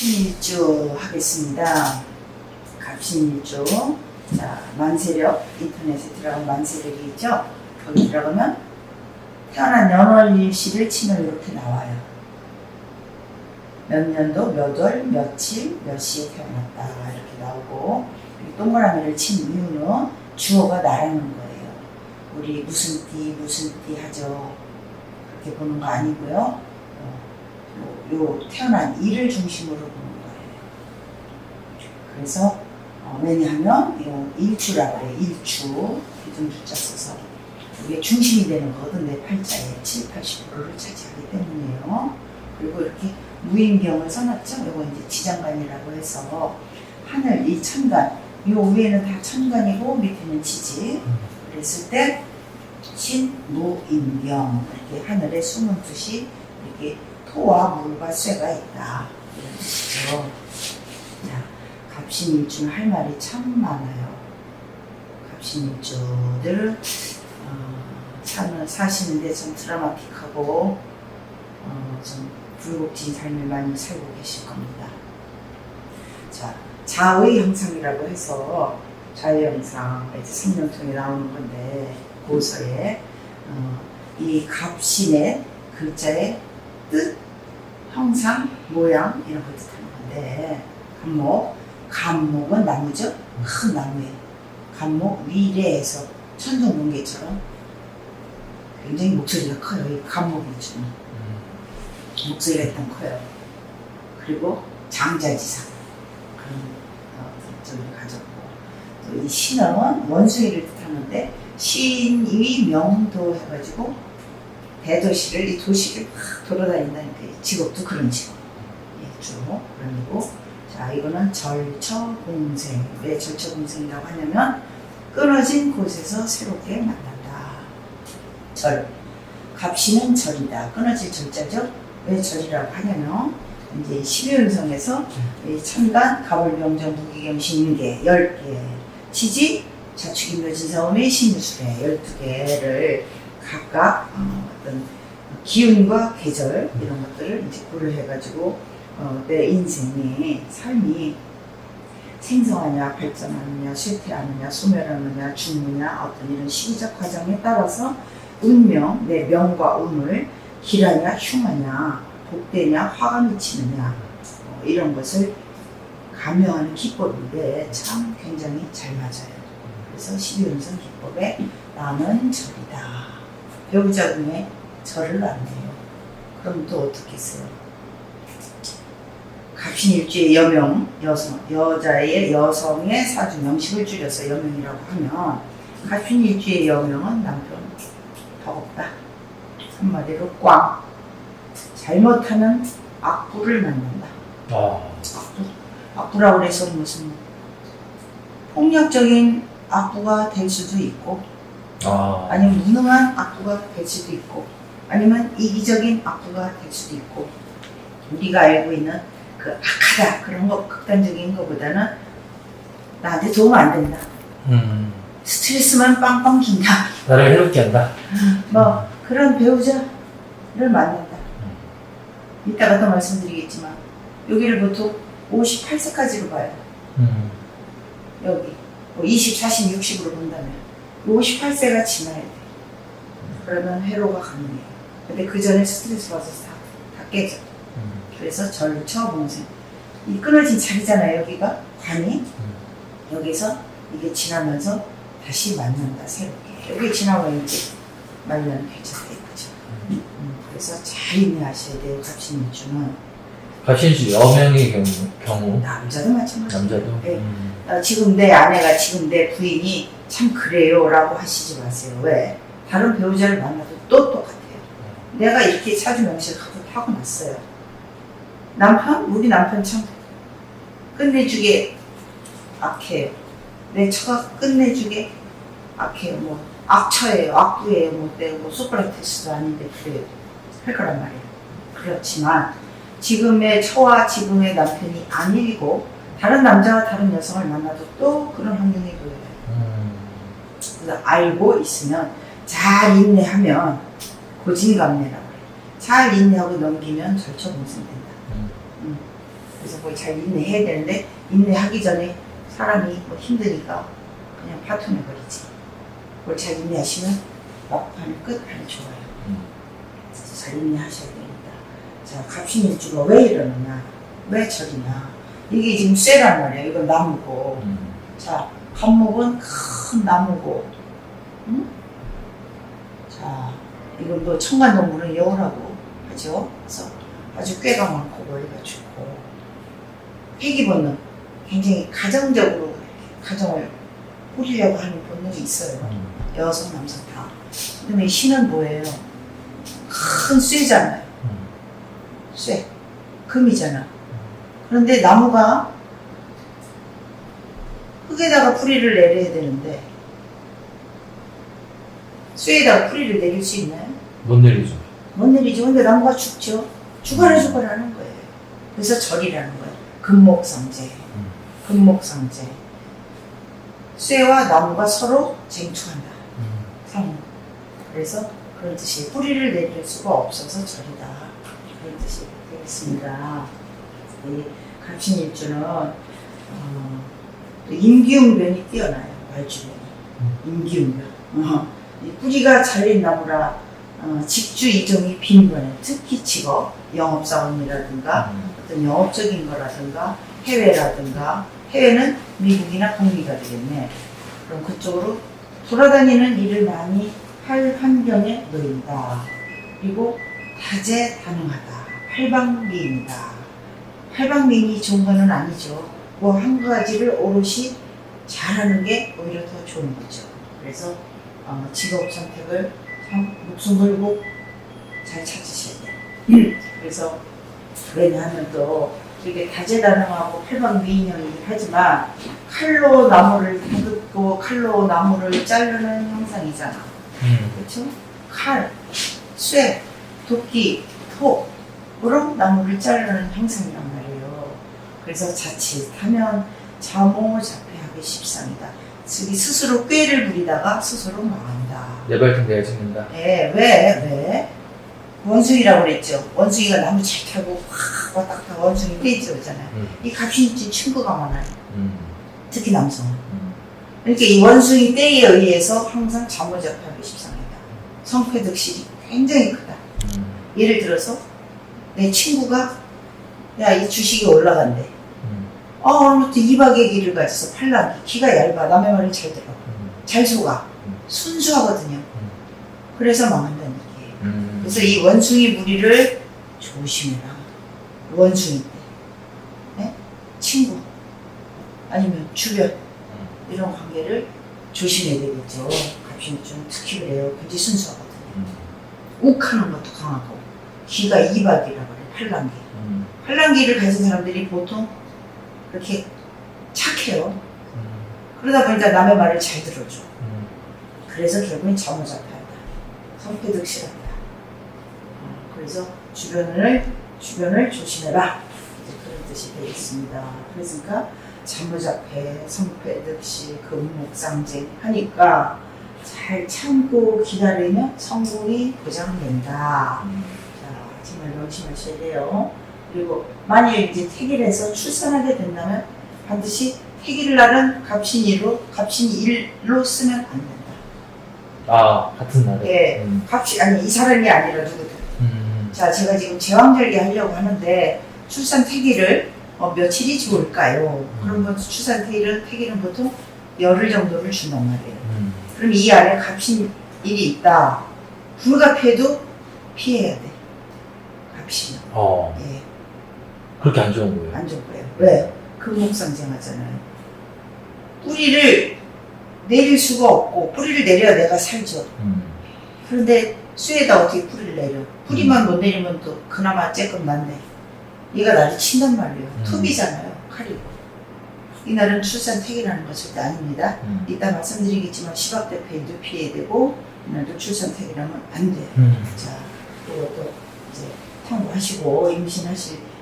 갑신일주 하겠습니다. 갑신일주. 자, 만세력, 인터넷에 들어가면 만세력이 있죠? 거기 들어가면 태어난 연월일시를 치면 이렇게 나와요. 몇 년도, 몇 월, 며칠, 몇 시에 태어났다 이렇게 나오고, 동그라미를 친 이유는 주어가 나라는 거예요. 우리 무슨 띠 하죠. 그렇게 보는 거 아니고요. 요 태어난 일을 중심으로 보는 거예요. 그래서 왜냐하면 요 일주라고 그래요. 일주 비동주자 써서 이게 중심이 되는 거거든. 내 팔자의 70~80%를 차지하기 때문이에요. 그리고 이렇게 무인경을 써놨죠. 요거 이제 지장간이라고 해서 하늘 이 천간, 요 위에는 다 천간이고 밑에는 지지. 그랬을 때 신무인경, 이렇게 하늘에 숨은 뜻이 이렇게 토와 물과 쇠가 있다 이런 뜻이죠. 자, 갑신일주는 할 말이 참 많아요. 갑신일주들 사시는데 좀 드라마틱하고 좀 굴곡진 삶을 많이 살고 계실 겁니다. 자, 자의 형상이라고 해서 자의 형상, 이제 성령통에 나오는 건데 고서에 이 갑신의 글자의 뜻, 형상, 모양 이런 걸 뜻하는 건데 감목은 나무죠. 큰 나무에 감목 위례에서 천둥번개처럼 굉장히 목소리가 커요. 이 감목이 좀 목소리가 일단 커요. 그리고 장자지상 그런 점을 가졌고, 또 이 신은 원숭이를 뜻하는데 신이 명도 해가지고 대도시를 이 도시를 막 돌아다닌다는 그 직업도 그런 직업. 예, 주 그리고 자, 이거는 절처공생. 왜 절처공생이라고 하냐면 끊어진 곳에서 새롭게 만난다. 절. 갑신은 절이다. 끊어질 절자죠. 왜 절이라고 하냐면 이제 12운성에서 천간, 가불병정, 무기경신, 인계 10개, 지지, 자축인묘진사오미, 신유술회 12개를 각각 어떤 기운과 계절 이런 것들을 이제 고려해가지고 내 인생의 삶이 생성하냐, 발전하느냐, 쇠퇴하느냐, 소멸하느냐, 죽느냐 어떤 이런 시기적 과정에 따라서 운명, 내 명과 운을 길하냐, 흉하냐, 복되냐, 화가 미치느냐 이런 것을 감명하는 기법인데 참 굉장히 잘 맞아요. 그래서 12운성 기법에 나는 절이다. 배우자 중에 절을 안 해요. 그럼 또 어떻게 써요? 갑신일주의 여명, 여자의 여성의 사주 명식을 줄여서 여명이라고 하면 갑신일주의 여명은 남편 버겁다. 한마디로 꽝. 잘못하면 악부를 만난다. 악부라고 해서 무슨 폭력적인 악부가 될 수도 있고 아니면 무능한 악부가 될 수도 있고 아니면 이기적인 악부가 될 수도 있고, 우리가 알고 있는 그 악하다 그런 거 극단적인 것보다는 나한테 도움 안 된다. 스트레스만 빵빵 준다. 나를 해롭게 한다. 뭐 그런 배우자를 만난다. 이따가 더 말씀드리겠지만 여기를 보통 58세까지로 봐요. 여기 20, 40, 60으로 본다면 58세가 지나야 돼. 그러면 회로가 가능해요. 근데 그 전에 스트레스 받아서 다 깨져. 그래서 절처공생. 이 끊어진 자리잖아요. 여기가 관이. 여기서 이게 지나면서 다시 만난다. 새롭게. 여기 지나면 이제 말년 괜찮다 이거죠. 그래서 잘 인내하셔야 돼요. 갑신일주는. 갑신일주 여명의 경우 남자도 마찬가지예요. 남자도. 네. 지금 내 아내가, 지금 내 부인이 참 그래요 라고 하시지 마세요. 왜? 다른 배우자를 만나도 또 똑같아요. 내가 이렇게 사주 명식을 갖고 타고났어요. 우리 남편 참 끝내주게 악해요. 내 처가 끝내주게 악해요. 뭐 악처예요, 악부예요, 뭐 소크라테스도 아닌데 그래요. 할 거란 말이에요. 그렇지만 지금의 처와 지금의 남편이 아니고 다른 남자와 다른 여성을 만나도 또 그런 환경이 보여요. 그래서 알고 있으면 잘 인내하면 고진감래라고 해요. 잘 인내하고 넘기면 절처공생된다. 그래서 거기 잘 인내해야 되는데 인내하기 전에 사람이 뭐 힘드니까 그냥 파토내 버리지. 그걸 잘 인내하시면 막판에 끝판이 좋아요. 그래서 잘 인내하셔야 됩니다. 자, 갑신일주가 왜 이러느냐? 왜 저리냐? 이게 지금 쇠란 말이에요. 이건 나무고. 자, 갑목은 큰 나무고. 응? 자, 이건 뭐 청간동물은 여우라고 하죠. 그래서 아주 꾀가 많고 머리가 좋고. 회기본능 굉장히 가정적으로 가정을 꾸리려고 하는 본능이 있어요. 여성, 남성 다. 그다음에 신은 뭐예요? 큰 쇠잖아요. 쇠. 금이잖아. 그런데 나무가 흙에다가 뿌리를 내려야 되는데 쇠에다가 뿌리를 내릴 수 있나요? 못 내리죠. 못 내리죠. 근데 나무가 죽죠. 죽어라 하는 거예요. 그래서 절이라는 거예요. 금목상제. 금목상제. 쇠와 나무가 서로 쟁투한다. 상호. 그래서 그런 뜻이 뿌리를 내릴 수가 없어서 절이다. 그런 뜻이 되겠습니다. 이 갑신일주는 임기응변이 뛰어나요. 말주변이. 임기응변. 이 뿌리가 잘린 나무라 직주 이종이 빈번해. 특히 직업, 영업사원이라든가 어떤 영업적인 거라든가 해외라든가 해외는 미국이나 북미가 되겠네. 그럼 그쪽으로 돌아다니는 일을 많이 할 환경에 놓인다. 그리고 다재다능하다. 팔방미인이다. 팔방미인이 좋은 거는 아니죠. 뭐 한 가지를 오롯이 잘하는 게 오히려 더 좋은 거죠. 그래서 직업 선택을 참 목숨 걸고 잘 찾으셔야 돼요. 그래서 왜냐하면 또 되게 다재다능하고 팔방미인형이긴 하지만 칼로 나무를 다듬고 칼로 나무를 자르는 형상이잖아. 그렇죠? 칼, 쇠, 도끼, 톡으로 나무를 자르는 형상이란 말이에요. 그래서 자칫하면 자몽자폐하기 십상이다. 즉 스스로 꾀를 부리다가 스스로 망한다. 내 발등 내가 찍는다. 네, 왜? 원숭이라고 그랬죠. 원숭이가 나무 잘 타고 확 왔다 갔다 원숭이 떼지 오잖아요. 이 갑신일주 친구가 많아요. 특히 남성은. 그러니까 이 원숭이 떼에 의해서 항상 자몽자폐하기 십상이다. 성패득실이 굉장히 크다. 예를 들어서 내 친구가 야, 이 주식이 올라간대. 오늘부터 2박의 길을 가져서 팔랑귀. 기가 얇아. 남의 말을 잘 들어. 잘 속아. 순수하거든요. 그래서 망한다는 얘기예요. 그래서 이 원숭이 무리를 조심해라. 원숭이 때. 네? 친구. 아니면 주변. 이런 관계를 조심해야 되겠죠. 갑신일주는 특히 그래요. 굉장히 순수하거든요. 욱하는 것도 강하고. 기가 2박이라고 그래. 팔랑귀. 팔랑귀를 가진 사람들이 보통 그렇게 착해요. 그러다 보니까 남의 말을 잘 들어줘. 그래서 결국엔 자몽자폐한다. 성패득실한다. 그래서 주변을 조심해라. 이제 그런 뜻이 되겠습니다. 그러니까 자몽자폐, 성패득실, 금목상제 하니까 잘 참고 기다리면 성공이 보장된다. 자, 정말 명심하셔야 돼요. 그리고 만일 이제 택일해서 출산하게 된다면 반드시 택일날은 갑신일로 쓰면 안 된다. 아, 같은 날에? 예, 아니 이 사람이 아니라 누구든. 자, 제가 지금 제왕절개 하려고 하는데 출산 택일을 며칠이 좋을까요? 그러면 출산 택일은 보통 열흘 정도를 준단 말이에요. 그럼 이 안에 갑신일이 있다. 불가피해도 피해야 돼. 갑신은. 예. 그렇게 안 좋은 거예요? 안 좋은 거예요. 왜? 금목상쟁하잖아요. 뿌리를 내릴 수가 없고 뿌리를 내려야 내가 살죠. 그런데 쇠에다 어떻게 뿌리를 내려? 뿌리만 못 내리면 또 그나마 쬐끔 낫네. 얘가 나를 친단 말이에요. 톱이잖아요. 칼이고. 이날은 출산 택이라는 건 절대 아닙니다. 이따 말씀드리겠지만 시박대패인도 피해야 되고 이날도 출산 택이라면 안 돼요. 자, 그것도 이제 참고하시고 임신하실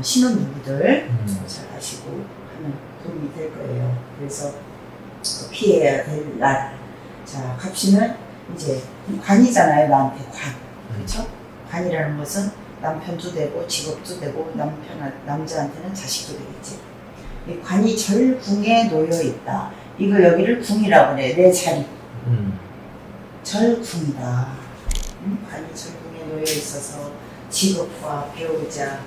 신혼부부들 잘 아시고 하면 도움이 될 거예요. 그래서 피해야 될 날. 자, 갑신은 이제 관이잖아요. 나한테 관. 그렇죠? 관이라는 것은 남편도 되고 직업도 되고 남자한테는 자식도 되겠지. 이 관이 절궁에 놓여 있다. 이거 여기를 궁이라고 그래. 내 자리. 절궁이다. 관이 절궁에 놓여 있어서 직업과 배우자,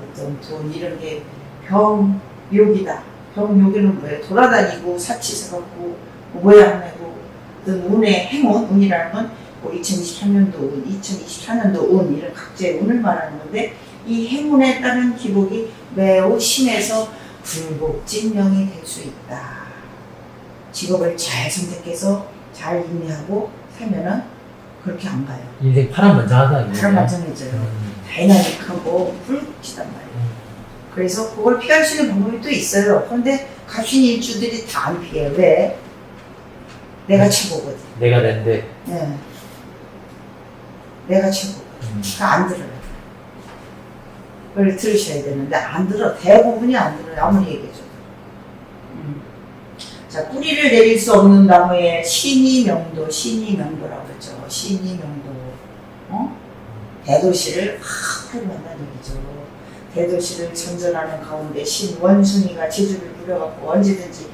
어떤 돈 이런 게 병욕이다. 병욕이는 뭐예요? 돌아다니고 사치스럽고 모양 내고 어떤 운의 행운, 운이라는 건 2023년도 운, 2024년도 운 이런 각자의 운을 말하는 건데 이 행운에 따른 기복이 매우 심해서 불복진명이 될 수 있다. 직업을 잘 선택해서 잘 인내하고 살면은 그렇게 안 가요. 인생 파란만장하다. 파란만장해져요. 다이나믹하고 불붙이단 말이에요. 그래서 그걸 피할 수 있는 방법이 또 있어요. 그런데 갑신일주들이 다 안 피해요. 왜? 내가 최고거든. 내가 낸데. 네. 내가 최고거든. 그러니까 안 들어요. 그걸 들으셔야 되는데 안 들어. 대부분이 안 들어요. 아무리 얘기해줘도. 자, 뿌리를 내릴 수 없는 나무에 신이명도, 신이명도라고 그랬죠. 신이명도. 대도시를 활용한다는 얘기죠. 대도시를 전전하는 가운데 신원숭이가 제주를 부려갖고 언제든지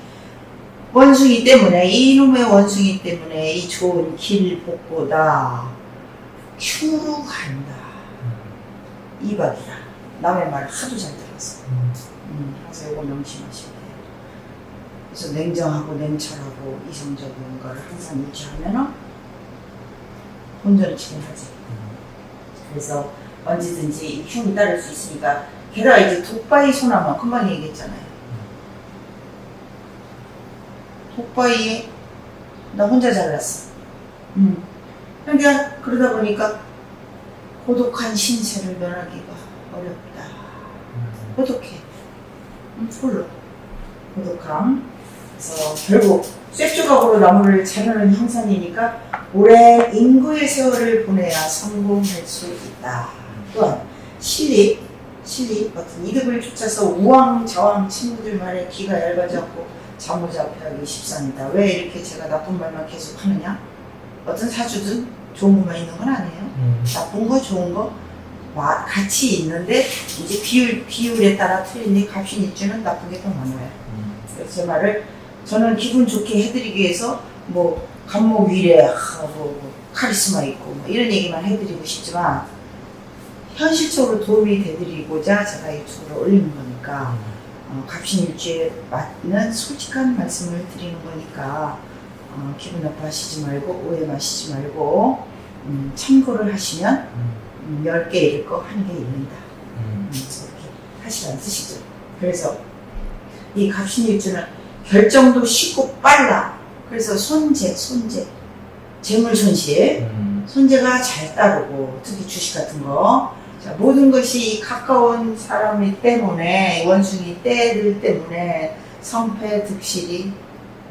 원숭이 때문에, 이놈의 원숭이 때문에 이 좋은 길복보다 큐로 간다. 이박이라. 남의 말을 하도 잘 들었어. 그래서 이거 명심하시면 돼요. 그래서 냉정하고 냉철하고 이성적인 걸 항상 유지하면은 본전치긴 하지. 그래서 언제든지 흉이 따를 수 있으니까. 게다가 이제 독바이 소나무 금방 얘기했잖아요. 독바이에 나 혼자 잘랐어. 그러니까 그러다 보니까 고독한 신세를 면하기가 어렵다. 고독해. 홀로 고독함. 그래서 결국 쇠조각으로 나무를 자르는 형상이니까 오랜 인구의 세월을 보내야 성공할 수 있다. 또한 실립 같은 이득을 쫓아서 우왕좌왕 친구들 말에 귀가 얇아지 않고 자모자피하기 십상이다. 왜 이렇게 제가 나쁜 말만 계속 하느냐? 어떤 사주든 좋은 것만 있는 건 아니에요. 나쁜 거 좋은 거 같이 있는데 이제 비율에 따라 틀린데 갑신일주는 나쁜 게 더 많아요. 그래서 제 말을 저는 기분 좋게 해드리기 위해서 뭐 간목 위래 뭐 카리스마 있고 뭐 이런 얘기만 해드리고 싶지만 현실적으로 도움이 되드리고자 제가 유튜브를 올리는 거니까 갑신일주에 맞는 솔직한 말씀을 드리는 거니까 기분 나빠하시지 말고 오해 마시지 말고 참고를 하시면 10개 잃을 거 1개 잃는다. 그래서 이렇게 하시라는 뜻이죠. 그래서 이 갑신일주는 결정도 쉽고 빨라. 그래서 손재, 재물 손실, 손재가 잘 따르고 특히 주식 같은 거. 자, 모든 것이 가까운 사람이 때문에 원숭이 떼들 때문에 성패 득실이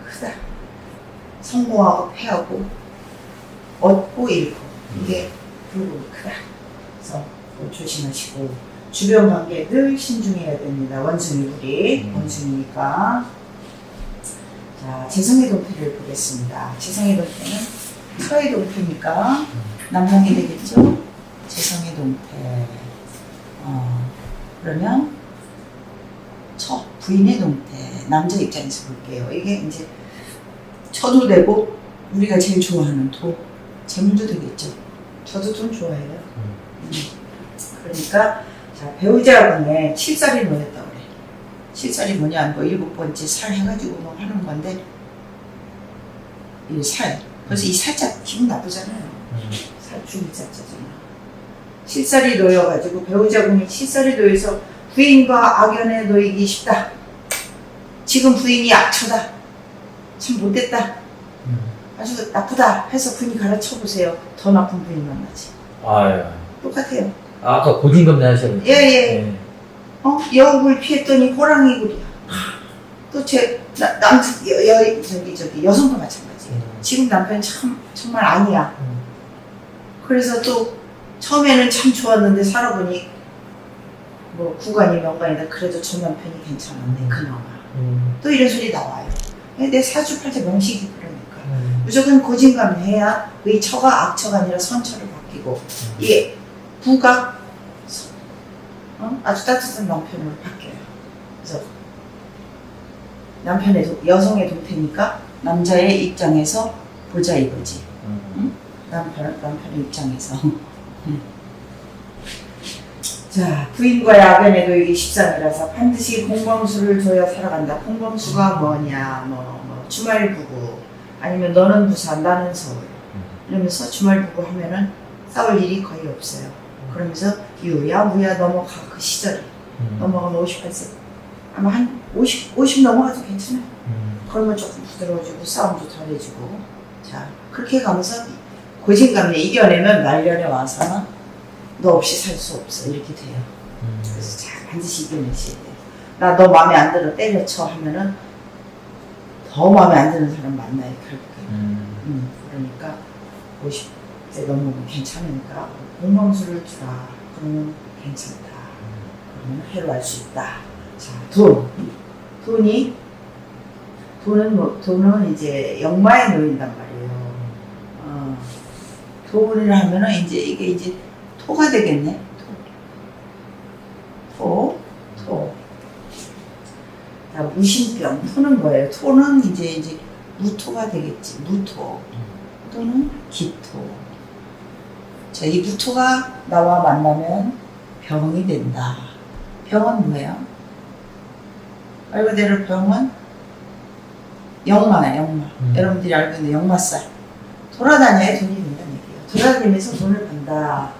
크다. 성공하고 패하고 얻고 잃고 이게 불굴이 크다. 그래서 조심하시고 주변 관계 늘 신중해야 됩니다. 원숭이들이 원숭이니까. 자, 재성의 동태를 보겠습니다. 재성의 동태는 서의 동태니까 남성이 되겠죠? 재성의 동태. 그러면 첫 부인의 동태. 남자 입장에서 볼게요. 이게 이제 처도 되고 우리가 제일 좋아하는 도. 재물도 되겠죠. 저도 돈 좋아해요. 그러니까 자, 배우자분의 칠살이 뭐였다 그래. 칠살이 뭐냐, 뭐 7번째 살 해가지고 뭐 하는 건데 이 살. 그래서 이 살짝 기분 나쁘잖아요. 살 죽이 자자잖아. 칠살이 놓여가지고 배우자분이 칠살이 놓여서 부인과 악연에 놓이기 쉽다. 지금 부인이 악처다. 참 못됐다. 아주 나쁘다 해서 부인이 갈아쳐보세요. 더 나쁜 부인 만나지. 똑같아요. 아까 고진검내 하셨는데. 예. 여우를 피했더니 호랑이 굴이야. 또 여성도 마찬가지. 지금 남편 정말 아니야. 그래서 또 처음에는 참 좋았는데 살아보니 뭐 구간이 명간이다. 그래도 전 남편이 괜찮았네. 그나마. 또 이런 소리 나와요. 내 사주팔자 명식이 그러니까. 무조건 고진감해야 의처가 악처가 아니라 선처로 바뀌고 이게 부가 아주 따뜻한 남편으로 바뀌어요. 그래서 남편의 여성의 동태니까 남자의 입장에서 보자 이거지. 남편의 입장에서. 자, 부인과의 악연에도 이게 13이라서 반드시 공범수를 줘야 살아간다. 공범수가 뭐냐, 주말 부부, 아니면 너는 부산, 나는 서울. 이러면서 주말 부부 하면은 싸울 일이 거의 없어요. 그러면서 유야, 무야 넘어가, 그 시절이. 넘어가면 58세. 아마 한 50 넘어가도 괜찮아요. 그러면 조금 부드러워지고 싸움도 덜해지고. 자, 그렇게 가면서 고진감래 이겨내면 말년에 와서는 너 없이 살 수 없어 이렇게 돼요. 그래서 자, 반드시 이겨내셔야 돼요. 나 너 마음에 안 들어 때려쳐 하면은 더 마음에 안 드는 사람 만나요 결국에. 그러니까 50세 넘으면 괜찮으니까 공범수를 주라. 그러면 괜찮다. 그러면 해로할 수 있다. 자, 돈은 이제 역마에 놓인단 말이에요. 돈을 하면은 이제 이게 이제 토가 되겠네. 토. 자, 무신병. 토는 뭐예요? 토는 이제 무토가 되겠지. 무토. 또는 기토. 자, 이 무토가 나와 만나면 병이 된다. 병은 뭐예요? 말 그대로 병은 역마야, 역마. 여러분들이 알고 있는 역마살. 돌아다녀야 돈이 된다는 얘기예요. 돌아다니면서 돈을 번다.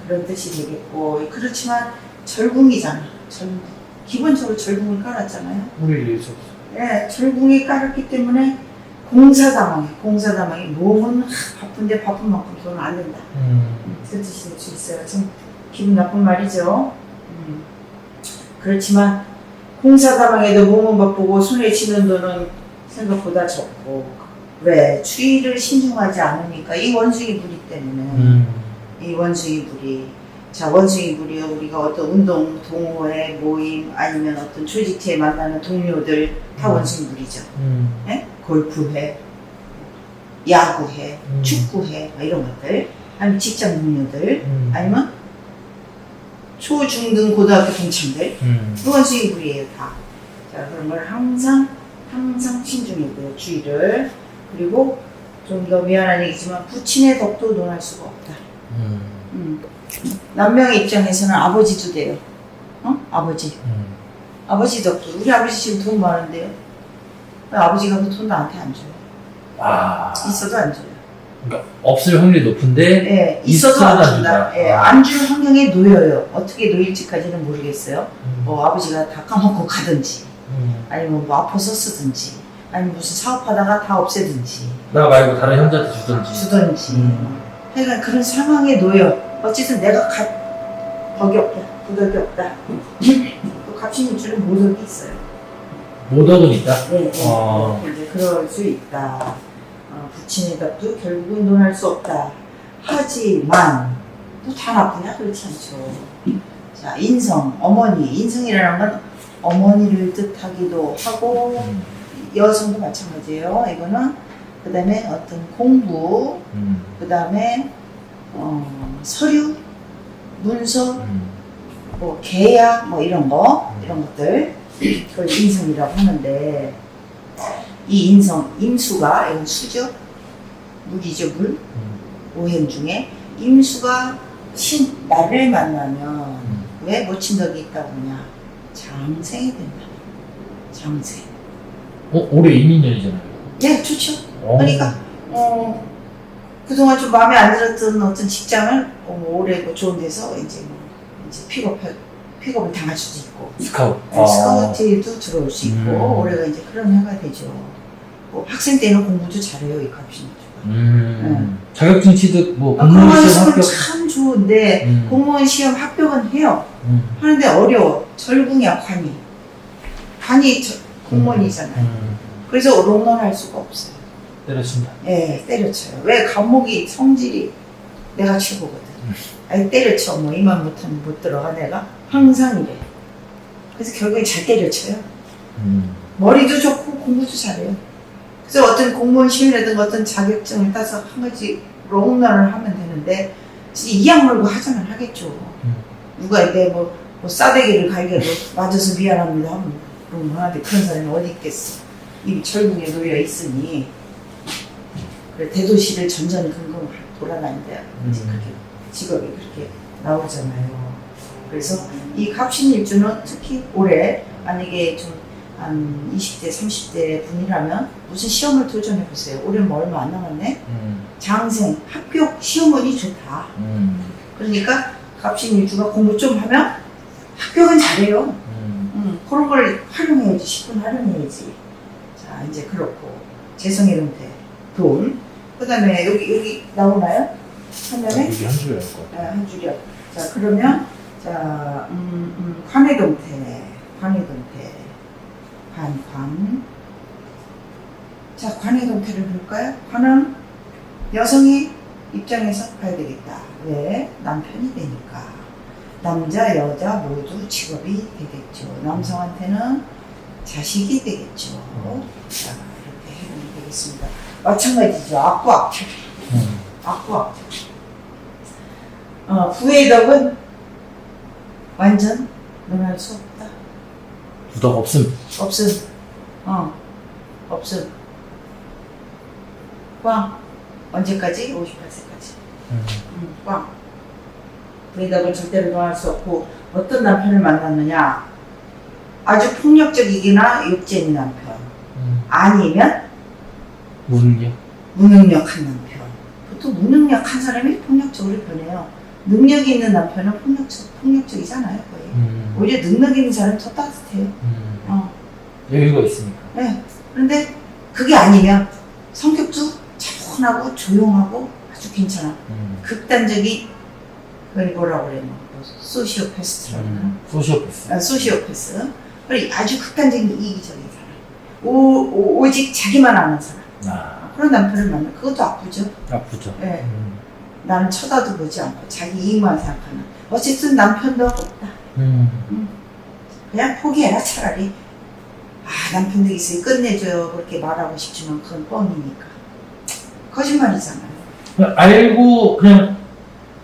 그런 뜻이 되겠고, 그렇지만 절궁이잖아. 절궁. 기본적으로 절궁을 깔았잖아요. 우리 일수 없어. 네, 절궁이 깔았기 때문에 공사다망이 몸은 바쁜데 바쁜 만큼 돈은 안 된다. 그 뜻이 될 수 있어요. 좀 기분 나쁜 말이죠. 그렇지만 공사다망에도 몸은 바쁘고 손에 쥐는 돈은 생각보다 적고. 왜? 추위를 신중하지 않으니까 이 원숭이 부리 때문에. 이 원숭이 부리. 자, 원숭이 부리요. 우리가 어떤 운동, 동호회, 모임, 아니면 어떤 조직체에 만나는 동료들 다 원숭이 부리죠. 네? 골프회, 야구회, 축구회, 이런 것들. 아니면 직장 동료들, 아니면 초, 중, 등, 고등학교 동창들. 그 원숭이 부리예요, 다. 자, 그런 걸 항상 신중해고요, 주의를. 그리고 좀 더 미안한 얘기지만 부친의 덕도 논할 수가 없다. 남명의 입장에서는 아버지도 돼요. 아버지. 아버지 덕도. 우리 아버지 지금 돈 많은데요. 아버지가 그 돈 나한테 안 줘요. 있어도 안 줘요. 그러니까 없을 확률이 높은데 네, 있어도 안 준다. 네, 안 줄 환경에 놓여요. 어떻게 놓일지까지는 모르겠어요. 아버지가 다 까먹고 가든지, 아니면 뭐 아파서 쓰든지, 아니면 무슨 사업하다가 다 없애든지. 나 말고 다른 형제한테 주든지. 그러니까 그런 상황에 놓여. 어쨌든 내가 덕이 없다, 부덕이 없다. 또 값있는 줄은 모덕이 있어요. 모덕은 있다? 네, 이제 그럴 수 있다. 부친의 덕도 결국은 논할 수 없다. 하지만 또 다 나쁘냐? 그렇지 않죠. 자, 인성, 어머니. 인성이라는 건 어머니를 뜻하기도 하고 여성도 마찬가지예요. 이거는 그 다음에 어떤 공부, 그 다음에 서류, 문서, 뭐 계약, 뭐 이런 것들 그걸 인성이라고 하는데, 이 인성, 임수가 이건 수죠, 물이죠, 물. 오행 중에 임수가 나를 만나면 왜 모친덕이 있다고 하냐? 장생이 된다. 장생. 올해 이민년이잖아요. 네, 좋죠. 그러니까 그동안 좀 마음에 안 들었던 어떤 직장을 올해 뭐 좋은 데서 이제 픽업을 당할 수도 있고, 스카우트에도 들어올 수 있고, 올해가 이제 그런 해가 되죠. 뭐 학생 때는 공부도 잘해요, 이 갑신이죠. 자격증 취득, 뭐 공무원 공무원 시험 합격. 참 좋은데 공무원 시험 합격은 해요. 하는데 어려워. 절궁이야, 관이 공무원이잖아요. 그래서 롱런할 수가 없어요. 때려친다. 예, 때려쳐요. 왜? 과목이 성질이 내가 최고거든. 아니, 때려쳐. 뭐 이만 못하면 못 들어가. 내가 항상 이래. 그래서 결국에 잘 때려쳐요. 머리도 좋고 공부도 잘해요. 그래서 어떤 공무원 시험이라든가 어떤 자격증을 따서 한 가지 롱런을 하면 되는데, 진짜 이악 물고 하자면 하겠죠. 누가 이제 뭐 뭐 싸대기를 갈겨도 맞아서 미안합니다 하면 그럼 하는데 그런 사람이 어디 있겠어. 이미 철궁에 놓여 있으니. 그래, 대도시를 전전긍긍 돌아다닌다. 이제 그렇게 직업이 그렇게 나오잖아요. 그래서 이 갑신일주는 특히 올해 만약에 좀 한 20대, 30대 분이라면 무슨 시험을 도전해 보세요. 올해 뭐 얼마 안 남았네. 장생, 합격, 시험운이 좋다. 그러니까 갑신일주가 공부 좀 하면 합격은 잘해요. 그런 걸 활용해야지, 10분 활용해야지. 자, 이제 그렇고 재성의 동태, 돌. 그 다음에 여기 나오나요? 화면에? 여기 한 줄이야 할 것 같아. 네, 한 줄이요. 자, 그러면 자, 관해동태, 관해동태, 관. 자, 관해동태를 볼까요? 관은 여성의 입장에서 봐야 되겠다. 왜? 남편이 되니까. 남자, 여자 모두 직업이 되겠죠. 남성한테는 자식이 되겠죠. 자, 이렇게 해보면 되겠습니다. 마찬가지죠. 악구악태. 악구악태. 부의 덕은 완전 논할 수 없다. 부덕 없음. 없음. 없음. 꽝. 언제까지? 58세까지. 꽝. 부의 덕은 절대로 논할 수 없고 어떤 남편을 만났느냐? 아주 폭력적이거나 욕쟁이 남편. 아니면 무능력한 남편. 보통 무능력한 사람이 폭력적으로 변해요. 능력이 있는 남편은 폭력적이잖아요, 거의. 오히려 능력 있는 사람은 더 따뜻해요. 여유가 있으니까. 네. 그런데 그게 아니면 성격도 차분하고 조용하고 아주 괜찮아. 극단적인 그걸 뭐라고 그래요? 소시오패스트라고 그러나? 소시오패스. 소시오패스. 그리고 아주 극단적인 이기적인 사람. 오직 자기만 아는 사람. 그런 남편을 만나. 그것도 아프죠. 아프죠. 네. 나는 쳐다도 보지 않고 자기 이익만 생각하는. 어쨌든 남편도 없다. 그냥 포기해라 차라리. 남편도 있으니 끝내줘요. 그렇게 말하고 싶지만 그건 뻥이니까. 거짓말이잖아요. 알고 그냥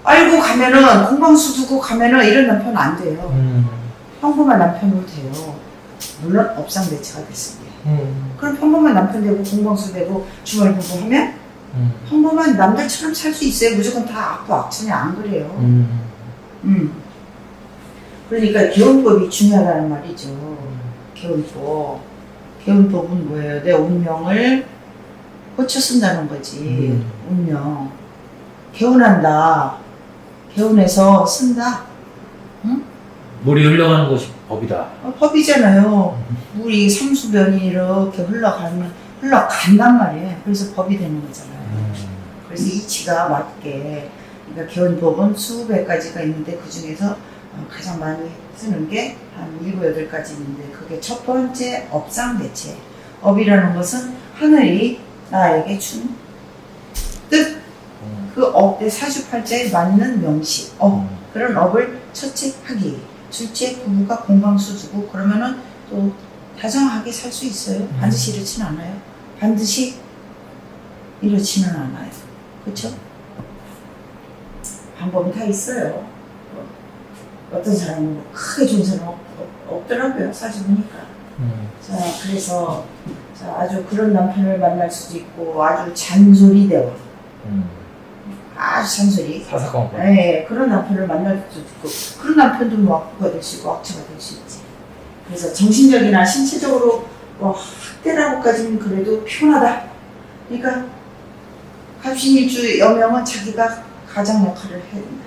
알고 가면은 공방수 두고 가면은 이런 남편 안 돼요. 평범한 남편으로 돼요. 물론 업상대체가 됐습니다. 그럼 평범한 남편 되고 공방수 되고 주말 부부 하면 평범한 남들처럼 살 수 있어요. 무조건 다 악부 악천이 안 그래요. 그러니까 개운법이 중요하다는 말이죠. 개운법. 개운법은 뭐예요? 내 운명을 고쳐 쓴다는 거지. 운명. 개운한다. 개운해서 쓴다. 응? 물이 흘러가는 것이 법이다. 법이잖아요. 물이 삼수변이 이렇게 흘러간단 말이에요. 그래서 법이 되는 거잖아요. 그래서 이치가 맞게. 그러니까 개운법은 수백 가지가 있는데 그 중에서 가장 많이 쓰는 게 한 7, 8가지 있는데 그게 첫 번째 업상대체. 업이라는 것은 하늘이 나에게 준 뜻. 그 업의 사주팔자에 맞는 명시. 그런 업을 첫째 하기. 둘째 부부가 공방수 두고 그러면은 또 다정하게 살 수 있어요. 반드시 이렇지는 않아요. 반드시 이렇지는 않아요. 그렇죠? 방법이 다 있어요. 어떤 사람은 뭐 크게 좋은 사람 없더라고요. 사실 보니까. 자, 그래서 자, 아주 그런 남편을 만날 수도 있고 아주 잔소리 대화. 아주 잔소리. 사사건건. 네, 그런 남편을 만날 수도 있고 그런 남편도 뭐 악부가 될 수 있고 악처가 될 수 있지. 그래서 정신적이나 신체적으로 학대라고까지는 그래도 피곤하다. 그러니까 갑신일주 여명은 자기가 가장 역할을 해야 된다.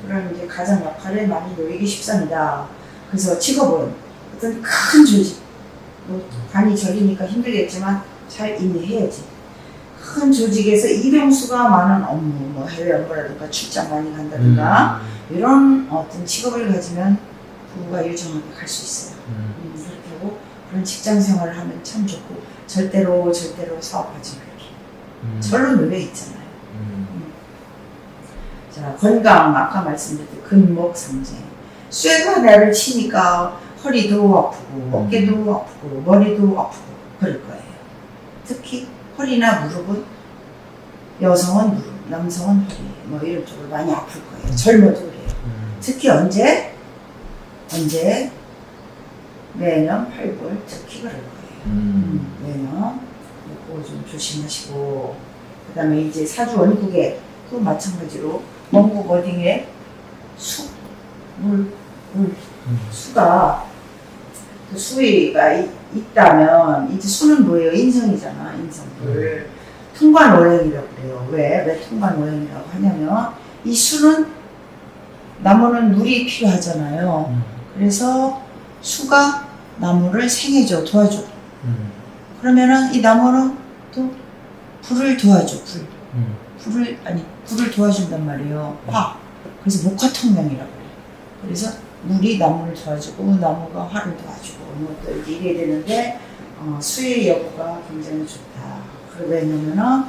그런 이제 가장 역할에 많이 놓이기 쉽습니다. 그래서 직업은 어떤 큰 조직, 뭐 간이 저리니까 힘들겠지만 잘 인내해야지. 큰 조직에서 이동수가 많은 업무, 뭐 해외 업무라든가 출장 많이 간다든가 이런 어떤 직업을 가지면 부부가 유정하게 갈 수 있어요. 그렇게 하고 그런 직장 생활을 하면 참 좋고 절대로 사업하지 말게. 절로 놓여 있잖아요. 자, 건강 아까 말씀드렸듯이 근목상제. 쇠가 나를 치니까 허리도 아프고 어깨도 아프고 머리도 아프고 그럴 거예요. 특히 허리나 무릎은 여성은 무릎, 남성은 허리 뭐 이런 쪽으로 많이 아플 거예요. 젊어도 그래요. 특히 언제? 언제? 내년 8월 특히 그럴 거예요. 내년. 그거 좀 조심하시고. 그 다음에 이제 사주 원국에 또 마찬가지로 원국 어딩에 수, 물, 수가 그 수위가 있다면 이제 수는 뭐예요? 인성이잖아. 인성불. 통관오행이라고 그래요. 왜 통관오행이라고 하냐면 이 수는 나무는 물이 필요하잖아요. 그래서 수가 나무를 생해줘, 도와줘. 그러면은 이 나무는 또 불을 도와줘, 불을 도와준단 말이에요. 화. 그래서 목화통명이라고 그래요. 그래서 물이 나무를 도와주고 나무가 화를 도와주고 뭐 또 이렇게 이래야 되는데 수의 여부가 굉장히 좋다. 왜냐면은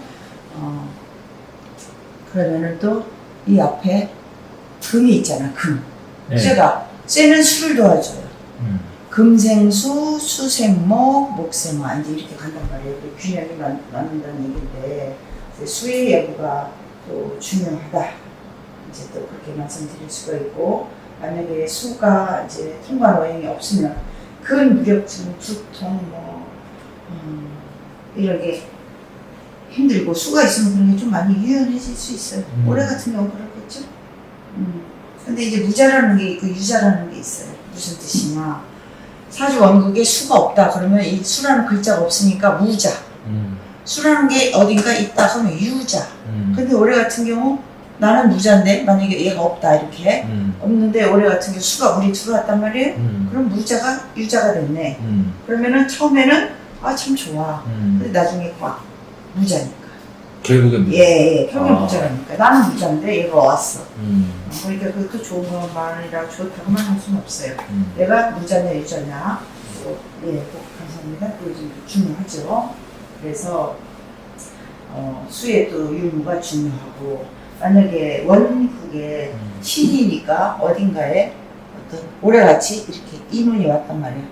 그러면은 또 이 앞에 금이 있잖아. 금. 네. 쇠는 수를 도와줘요. 금생수, 수생목, 목생화 이제 이렇게 간단 말이에요. 균형이 맞는다는 얘기인데 수의 여부가 또 중요하다. 이제 또 그렇게 말씀드릴 수가 있고 만약에 수가 이제 통관오행이 없으면 근무력증, 두통 이런 게 힘들고 수가 있으면 그런 게 좀 많이 유연해질 수 있어요. 올해 같은 경우는 그렇겠죠. 근데 이제 무자라는 게 있고 유자라는 게 있어요. 무슨 뜻이냐? 사주 원국에 수가 없다 그러면 이 수라는 글자가 없으니까 무자. 수라는 게 어딘가 있다 그러면 유자. 근데 올해 같은 경우 나는 무자인데 만약에 얘가 없다 이렇게 없는데 올해 같은 경우 수가 물이 들어왔단 말이에요. 그럼 무자가 유자가 됐네. 그러면은 처음에는 참 좋아. 근데 나중에 꽉 무자니까. 결국엔 무자. 예, 결국엔 무자라니까. 나는 무자인데 얘가 왔어. 그러니까 그것도 좋은 것만이라 좋다고만 할 수는 없어요. 내가 무자냐 유자냐. 꼭 감사합니다. 그게 좀 중요하죠. 그래서 수의 또 유무가 중요하고 만약에 원국에 신이니까 어딘가에 어떤 올해같이 이렇게 인운이 왔단 말이야.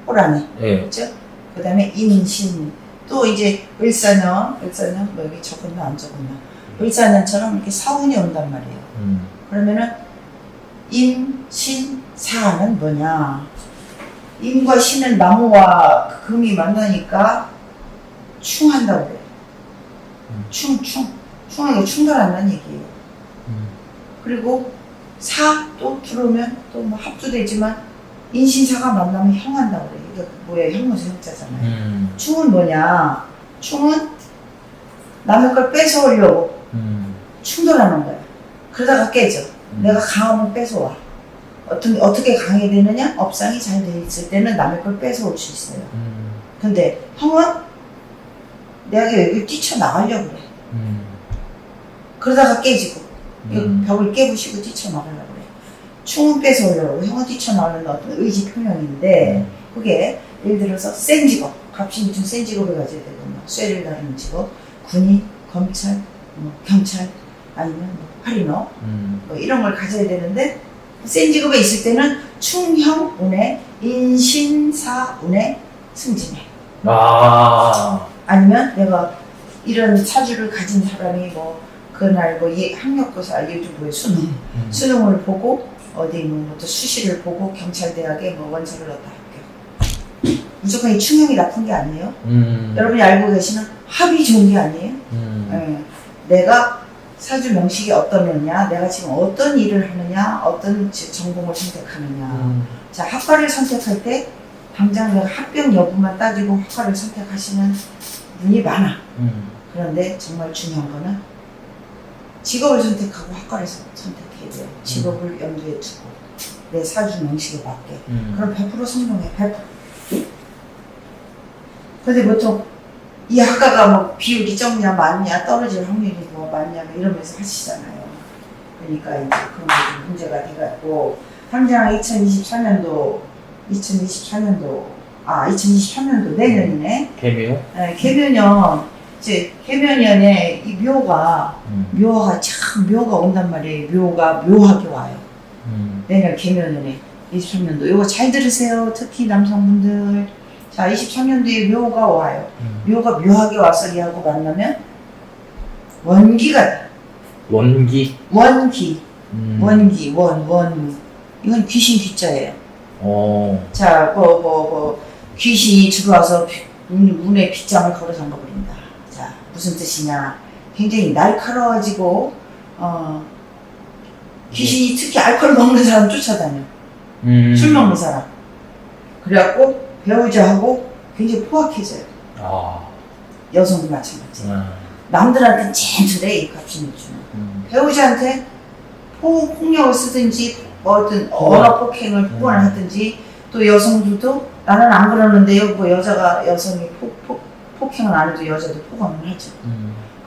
호랑이. 네. 그렇죠? 그 다음에 인신. 또 이제 을사년 뭐 여기 적었나 안 적었나. 을사년처럼 이렇게 사운이 온단 말이에요. 그러면은 인, 신, 사는 뭐냐. 인과 신은 나무와 금이 만나니까 충한다고 그래요. 충하게 충돌한다는 얘기예요. 그리고 사 또 들어오면 또 뭐 합주되지만 인신사가 만나면 형한다고 그래요. 이게 뭐야? 형무소 형자잖아요. 충은 뭐냐? 충은 남의 걸 뺏어오려고 충돌하는 거야. 그러다가 깨져. 내가 강하면 뺏어와. 어떻게 강해되느냐? 업상이 잘 돼 있을 때는 남의 걸 뺏어올 수 있어요. 근데 형은 내가 여기 뛰쳐나가려고 그래. 그러다가 깨지고 벽을 깨부시고 뛰쳐나가려고 그래. 충은 뺏어오려고 형은 뛰쳐나가는 어떤 의지 표명인데 그게 예를 들어서 센 직업, 갑신 무슨 센 직업을 가져야 되거든요. 쇠를 다루는 직업, 군인, 검찰, 경찰 아니면 할인업 뭐 이런 걸 가져야 되는데 센 직업에 있을 때는 충형 운에 인신사 운에 승진해. 아니면 내가 이런 사주를 가진 사람이 뭐 그날 뭐 학력고사 요즘 뭐에 수능을 보고 어디 뭐또 수시를 보고 경찰대학에 뭐 원서를 넣었다 합격. 무조건 이 충형이 나쁜 게 아니에요. 여러분이 알고 계시는 합이 좋은 게 아니에요. 내가 사주 명식이 어떤 거냐, 내가 지금 어떤 일을 하느냐, 어떤 전공을 선택하느냐. 자, 학과를 선택할 때 당장 내가 합격 여부만 따지고 학과를 선택하시는 분이 많아. 그런데 정말 중요한 거는 직업을 선택하고 학과를 선택해야 돼요. 직업을 염두에 두고 내 사주 명식에 맞게. 그럼 100% 성공해. 100%. 근데 보통 이 학과가 뭐 비율이 적냐 많냐 떨어질 확률이 뭐 많냐 뭐 이러면서 하시잖아요. 그러니까 이제 그런 게 좀 문제가 돼갖고 당장 2023년도 내년이네. 개묘? 네, 개묘년 이제 개묘년에 이 묘가 온단 말이에요. 묘가 묘하게 와요. 내년 개묘년에 23년도 이거 잘 들으세요. 특히 남성분들. 자, 23년도에 묘가 와요. 묘가 묘하게 와서 얘하고 만나면 원기가 돼. 원기? 원기. 이건 귀신 귀자예요. 어. 귀신이 들어와서 문에 빗장을 걸어 잠가버린다. 자, 무슨 뜻이냐. 굉장히 날카로워지고, 귀신이 특히 알코올 먹는 사람 쫓아다녀. 술 먹는 사람. 그래갖고 배우자하고 굉장히 포악해져요. 아. 여성도 마찬가지. 남들한테는 젠틀해, 이 갑신일주는. 배우자한테 폭력을 쓰든지, 뭐든 언어 폭행을 폭언을 하든지, 또 여성들도 나는 안 그러는데요. 뭐 여성이 폭행을 안 해도 여자도 폭언을 하죠.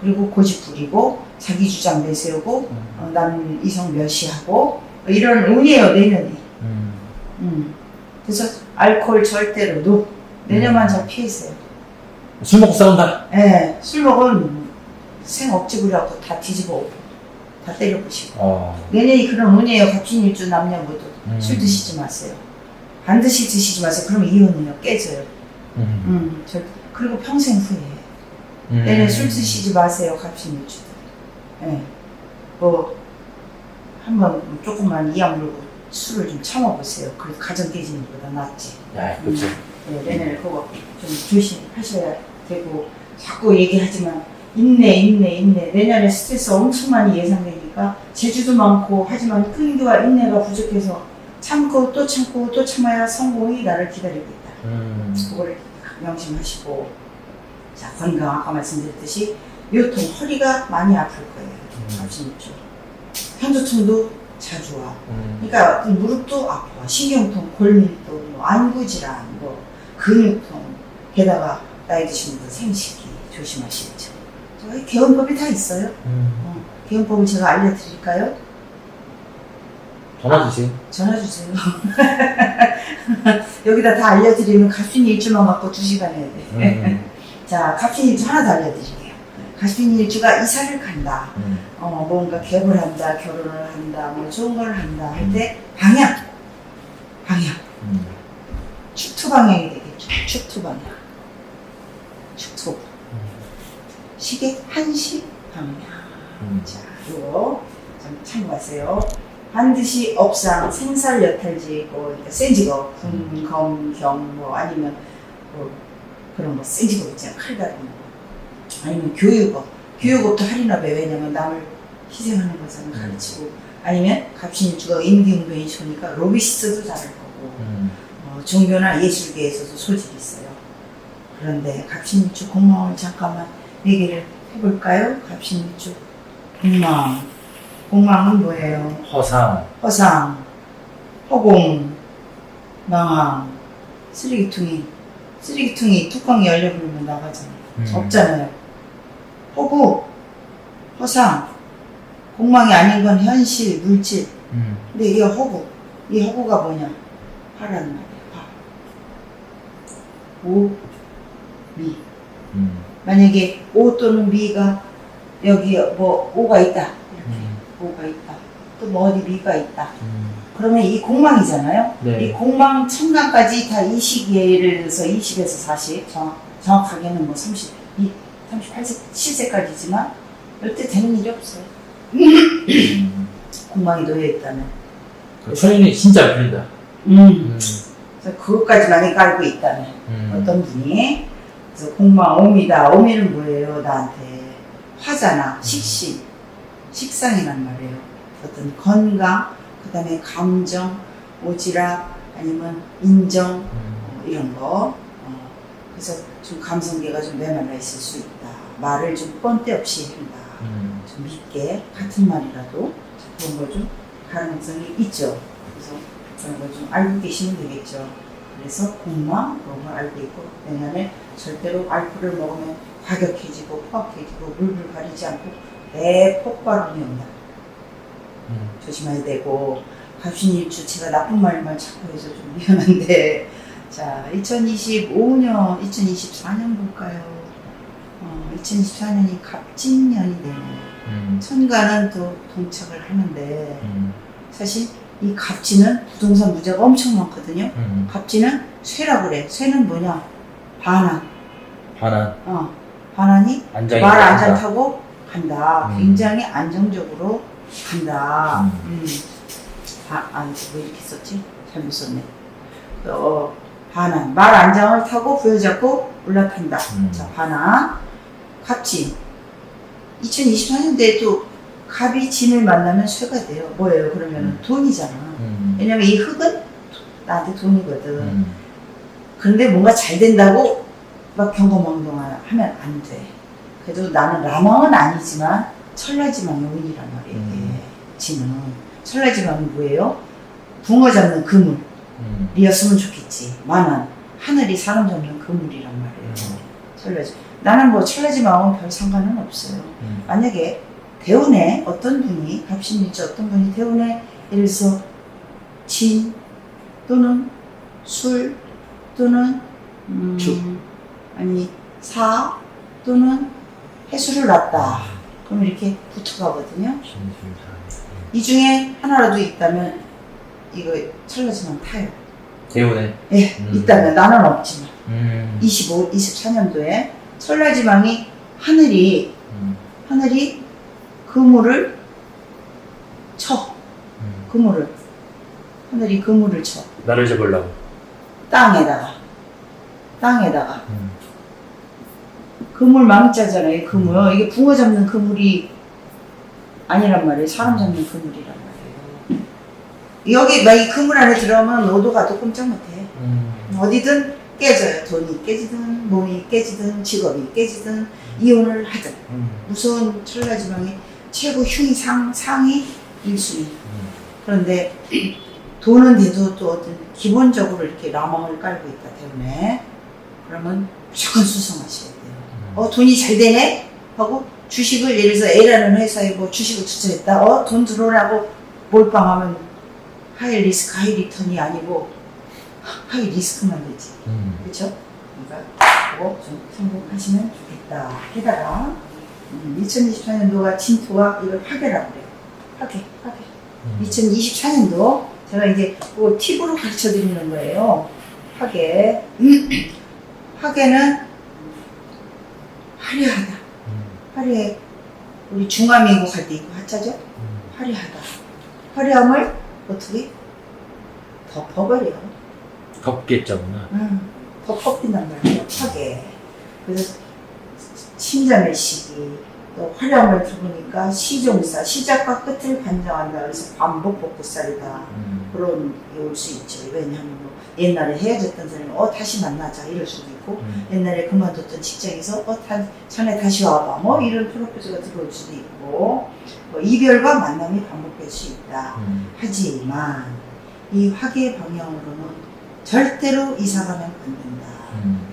그리고 고집 부리고 자기 주장 내세우고 남 이성 멸시하고 이런 운이에요, 내년이. 그래서 알코올 절대로 내년만 잘 피해세요. 술 먹고 싸운다. 네, 술 먹으면 생 억지 부려갖고 다 뒤집어 엎어. 다 때려부시고. 내년이 그런 운이에요. 갑신일주 남녀 모두. 술 드시지 마세요. 반드시 드시지 마세요. 그러면 이혼해요. 깨져요. 그리고 평생 후회해요. 내년 술 드시지 마세요. 갑신일주들. 네. 한번 조금만 이 아물고 술을 좀 참아보세요. 그래도 가정 깨지는 것보다 낫지. 그렇죠. 네, 내년에 그거 좀 조심하셔야 되고, 자꾸 얘기하지만, 인내. 내년에 스트레스 엄청 많이 예상되니까, 재주도 많고, 하지만 끈기와 인내가 부족해서, 참고 또 참고 또 참아야 성공이 나를 기다리고 있다. 그걸 명심하시고, 자, 건강, 아까 말씀드렸듯이, 요통, 허리가 많이 아플 거예요. 갑신일주. 편두통도 자주 와. 그러니까 무릎도 아파. 신경통, 골밀도, 안구질환, 근육통, 게다가 나이 드신 분들 생식기 조심하시죠. 저희 개운법이 다 있어요. 개운법을 제가 알려드릴까요? 전화 주세요. 전화 주세요. 여기다 다 알려드리면 갑신일주만 갖고 2시간 해야 돼. 자, 갑신일주 하나 더 알려드릴게요. 갑신일주가 이사를 간다. 뭔가 개업을 한다, 결혼을 한다, 뭐 좋은 걸 한다 할 때 방향. 축토 방향이 되겠죠. 축토 방향. 축토. 시계 1시 방향. 자, 이거 좀 참고하세요. 반드시 업상, 생살 여탈지, 그러니까 센 직업, 군, 검, 경, 아니면 그런 거, 센 직업 있잖아요. 칼 다루는 거. 아니면 교육업도 할인업에, 왜냐면 남을 희생하는 거잖아요. 가르치고. 아니면 갑신일주가 임기응변이 좋으니까 로비스트도 잘할 거고. 종교나 예술계에서도 소질이 있어요. 그런데 갑신일주 공망을 잠깐만 얘기를 해볼까요? 갑신일주 공망. 공망은 뭐예요? 허상, 허공, 망항, 쓰레기통이 뚜껑이 열려버리면 나가잖아요. 없잖아요. 허구, 허상, 공망이 아닌 건 현실, 물질. 근데 이 허구가 뭐냐? 파라는 말이에요. 오, 미. 만약에 오 또는 미가 여기 오가 있다. 이렇게 오가 있다. 또 어디 미가 있다. 그러면 이 공망이잖아요. 네. 이 공망 천간까지 다 이 시기에 예를 들어서 20에서 40, 정확하게는 38세, 7세까지지만 절대 되는 일이 없어요. 공망이 놓여있다면. 천연이 진짜 풀린다. 그래서 그것까지 만약에 알고 있다면 어떤 분이 그래서 공망 오미다. 오미는 뭐예요? 나한테 화잖아. 식상이란 말이에요. 어떤 건강, 그 다음에 감정, 오지랖, 아니면 인정, 이런 거. 그래서 좀 감성계가 좀 메말라 있을 수 있다. 말을 좀 뻔때 없이 한다. 좀 믿게, 같은 말이라도 그런 거 좀 가능성이 있죠. 그래서 그런 거 좀 알고 계시면 되겠죠. 그래서 공망, 그런 걸 알고 있고, 내년에 절대로 알코올을 먹으면 과격해지고, 포악해지고, 물불 가리지 않고, 대폭발운이 온다. 조심해야 되고, 갑신일주 제가 나쁜 말만 자꾸 해서 좀 미안한데, 자, 2024년 볼까요? 2024년이 갑진년이 되네요. 천간은 또 동착을 하는데, 사실 이 갑진은 부동산 무자가 엄청 많거든요. 갑진은 쇠라고 그래. 쇠는 뭐냐? 반환. 반환이 말 안전타고 간다. 굉장히 안정적으로 간다. 왜 이렇게 썼지? 잘못 썼네. 반환. 말 안장을 타고 부여잡고 올라탄다. 자, 반환. 갑진. 2024년도에 또 갑이 진을 만나면 쇠가 돼요. 뭐예요? 그러면 돈이잖아. 왜냐면 이 흙은 나한테 돈이거든. 그런데 뭔가 잘 된다고 막 경거망동하면 안 돼. 그래도 나는 라망은 아니지만 천라지망의 운이란 말이에요. 진은. 천라지망이 뭐예요? 붕어 잡는 그물이었으면 좋겠지. 만한 하늘이 사람 잡는 그물이란 말이에요. 천라지. 나는 뭐 천라지망은 별 상관은 없어요. 만약에 대운에 어떤 분이 갑신일주 어떤 분이 대운에 예를 들어서 진 또는 술 또는 아니 사 또는 해수를 놨다. 그럼 이렇게 붙어가거든요. 이 중에 하나라도 있다면 이거 천라지망 타요. 대운에? 예, 있다면 나는 없지만 24년도에 천라지망이 하늘이 그물을 쳐. 하늘이 그물을 쳐. 나를 잡으려고. 땅에다가 그물 망자잖아요. 그물. 이게 붕어 잡는 그물이 아니란 말이에요. 사람 잡는 그물이란 말이에요. 여기 막 이 그물 안에 들어가면 오도가도 꼼짝 못해. 어디든 깨져요. 돈이 깨지든 몸이 깨지든 직업이 깨지든 이혼을 하든 무서운 천라지망이 최고 흉이 상위 1순위. 그런데 돈은 돼도 또 어떤 기본적으로 이렇게 라망을 깔고 있다 때문에 그러면 무조건 수성하셔야 돼요. 돈이 잘 되네? 하고 주식을 예를 들어서 A라는 회사에 뭐 주식을 투자했다. 돈 들어오라고 몰빵하면 하이 리스크 하이 리턴이 아니고 하이 리스크만 되지. 그렇죠? 그러니까 그거 좀 성공하시면 좋겠다. 게다가 2024년도가 진토가 이걸 화계라고 그래요. 화계. 2024년도 제가 이제 그 팁으로 가르쳐 드리는 거예요. 화계. 화계는 화려하다. 화려해. 우리 중화민국 할 때 있고 하차죠? 화려하다. 화려함을 어떻게? 덮어버려. 덮겠자구나. 덮어버린단 말이에요. 화계. 그래서 신자의 시기, 또 화려함을 두고니까 시종사, 시작과 끝을 반정한다. 그래서 반복 복구살이다. 그런 게 올 수 있죠. 왜냐하면 뭐 옛날에 헤어졌던 사람이 다시 만나자 이럴 수도 있고 옛날에 그만뒀던 직장에서 자네 다시 와봐 뭐 이런 프로포즈가 들어올 수도 있고 뭐 이별과 만남이 반복될 수 있다. 하지만 이 화계 방향으로는 절대로 이사가면 안 된다.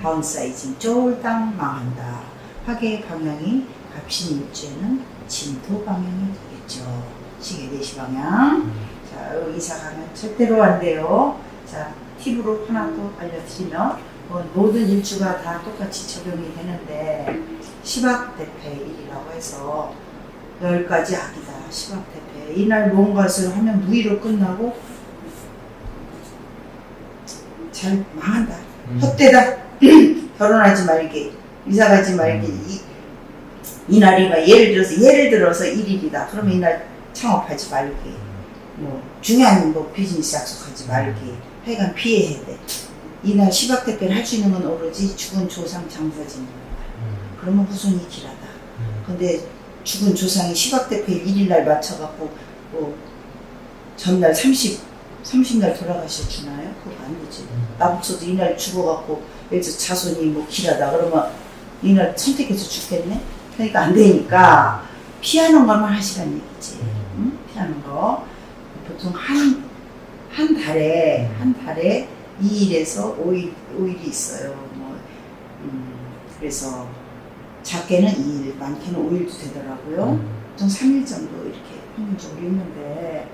다운사이징 쫄딱 망한다. 화계 방향이 갑신일주에는 진토 방향이 되겠죠. 시계 4시 방향. 자, 이사 가면 절대로 안 돼요. 자, 팁으로 하나 더 알려드리면 모든 일주가 다 똑같이 적용이 되는데 시박대패일이라고 해서 10가지 악이다. 시박대패. 이날 무언가를 하면 무의로 끝나고 잘 망한다. 헛되다. 결혼하지 말기. 이사 가지 말기. 이날이 막 예를 들어서 1일이다. 그러면 이날 창업하지 말기. 뭐 중요한 뭐 비즈니스 약속하지 말기. 하여간 피해야 돼. 이날 시박대패를 할 수 있는 건 오로지 죽은 조상 장사진. 그러면 후손이 길하다. 근데 죽은 조상이 시박대패 1일날 맞춰갖고 뭐 전날 30날 돌아가셔 주나요? 그거 안 되지. 나부터도 이날 죽어갖고 예를 들어 자손이 뭐 길하다 그러면 이날 선택해서 죽겠네? 그러니까 안 되니까 피하는 것만 하시라는 얘기지. 응? 피하는 거. 보통 한 달에 2일에서 5일이 있어요. 그래서 작게는 2일, 많게는 5일도 되더라고요. 보통 3일 정도 이렇게 평균적으로 있는데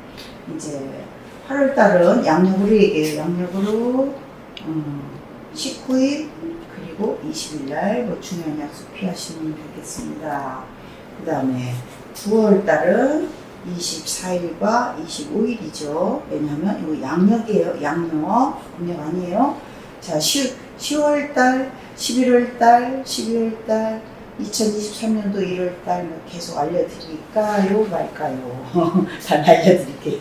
이제 8월 달은 양력으로 얘기해요. 양력으로 19일 그리고 20일 날 뭐 중요한 약속 피하시면 되겠습니다. 그 다음에 9월 달은 24일과 25일이죠. 왜냐하면 이거 양력이에요. 양력, 음력 아니에요. 자, 10월 달, 11월 달, 12월 달, 2023년도 1월 달 계속 알려드릴까요? 말까요? 잘 알려드릴게요.